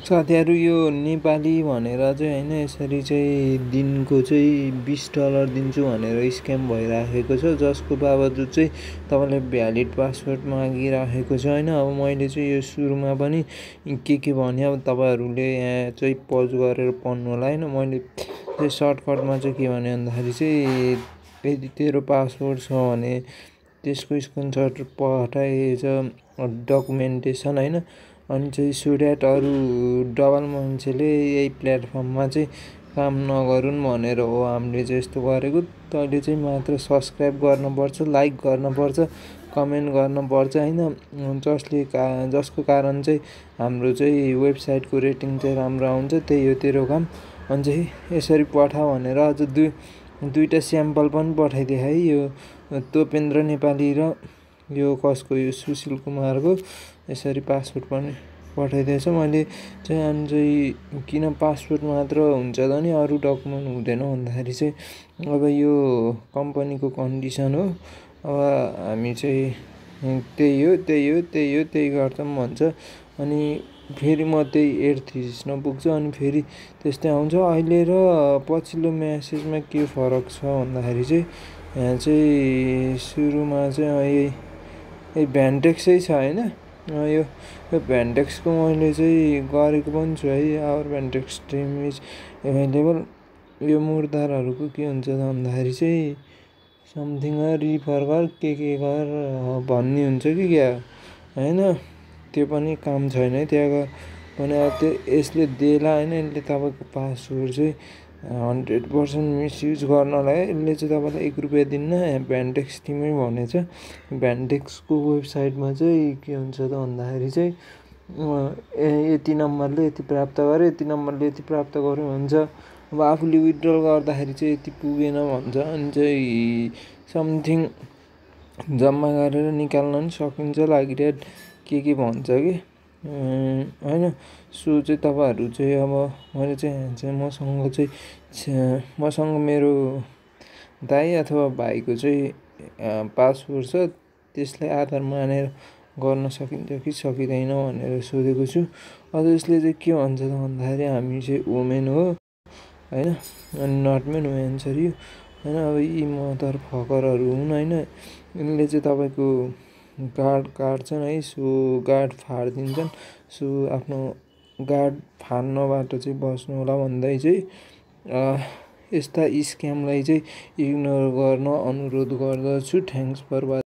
साथीहरु यो नेपाली भनेर चाहिँ हैन यसरी चाहिँ दिनको चाहिँ $20 दिन्छु भनेर स्क्याम भइराखेको छ जसको बावजुद चाहिँ तपाईले भ्यालिड पासवर्ड मागिराखेको छ हैन। अब मैले चाहिँ यो सुरुमा पनि के भने अब तपाईहरुले यहाँ चाहिँ पज गरेर पढ्नु होला हैन। मैले चाहिँ सर्टकटमा चाहिँ के भने भन्दाखेरि चाहिँ यदि तेरो पासवर्ड छ भने त्यसको स्क्रिनशट पठाएछ डकुमेन्टेसन हैन। अनि चाहिँ सो द्याट अरु डबल मान्छेले यही प्लेटफर्ममा चाहिँ काम नगरुन् भनेर हो हामीले चाहिँ यस्तो गरेको। तैले चाहिँ मात्र सब्स्क्राइब गर्नुपर्छ, लाइक गर्नुपर्छ, कमेन्ट गर्नुपर्छ हैन। जसको कारण चाहिँ हाम्रो चाहिँ वेबसाइटको रेटिङ चाहिँ राम्रो आउँछ। त्यही हो तेरो काम। अनि चाहिँ यसरी पठा भनेर अझ दुईटा स्याम्पल पनि पठाइदिए है। यो तोपेन्द्र नेपाली र यो कसको यो सुशील कुमारको यसरी पासवर्ड पनि पठाइदिएछ। मैले चाहिँ अनि चाहिँ किन पासवर्ड मात्र हुन्छ त नि अरु डकुमेन्ट हुँदैन भन्दाखेरि चाहिँ अब यो कम्पनीको कन्डिसन हो। अब हामी चाहिँ त्यही गर्छौं भन्छ। अनि फेरि म त्यही एड थिच्न पुग्छु अनि फेरि त्यस्तै आउँछ। अहिले र पछिल्लो मेसेजमा के फरक छ भन्दाखेरि चाहिँ यहाँ चाहिँ सुरुमा चाहिँ यही भ्यान्टेक्सै छ हैन। यो भ्यान्टेक्सको मैले चाहिँ गरेको पनि छु है। Our Vantex dream is available. यो मुर्दारहरुको के हुन्छ त भन्दाखेरि चाहिँ समथिङ रिफर गर के गर भन्ने हुन्छ कि क्या हैन। त्यो पनि काम छैन है त्यहाँ पनि। अब यसले देला हैन। यसले तपाईको पासवर्ड चाहिँ 100% मिसयुज गर्नलाई यसले चाहिँ तपाईलाई ₹1 दिन्न। भ्यान्टेक्स टिमै भनेछ। भ्यान्टेक्सको वेबसाइटमा चाहिँ के हुन्छ त भन्दाखेरि चाहिँ यति नम्बरले यति प्राप्त गर्यो, यति नम्बरले यति प्राप्त गर्यो भन्छ। अब आफूले विथड्रल गर्दाखेरि चाहिँ यति पुगेन भन्छ। अनि चाहिँ समथिङ जम्मा गरेर निकाल्न पनि सकिन्छ लागिरहेको के भन्छ कि हैन। सो चाहिँ तपाईहरु चाहिँ अब मैले चाहिँ मसँग मेरो दाइ अथवा भाइको चाहिँ पासवर्ड छ। त्यसलाई आधार मानेर गर्न सकिन्छ कि सकिदैन भनेर सोधेको छु। अझ यसले चाहिँ के भन्छ त भन्दाखेरि हामी चाहिँ वुमेन हो हैन। अनि नट मेन हो एन्सर यु हैन। अब यी मदर फकरहरु हुन् हैन। यिनले चाहिँ तपाईको गार्ड काट्छन् है। सो गार्ड फाड्दिन्छन्। सो आफ्नो गार्ड फाड्नबाट चाहिँ बस्नु होला भन्दै चाहिँ यस्ता स्क्यामलाई चाहिँ इग्नोर गर्न अनुरोध गर्दछु। Thanks for watching.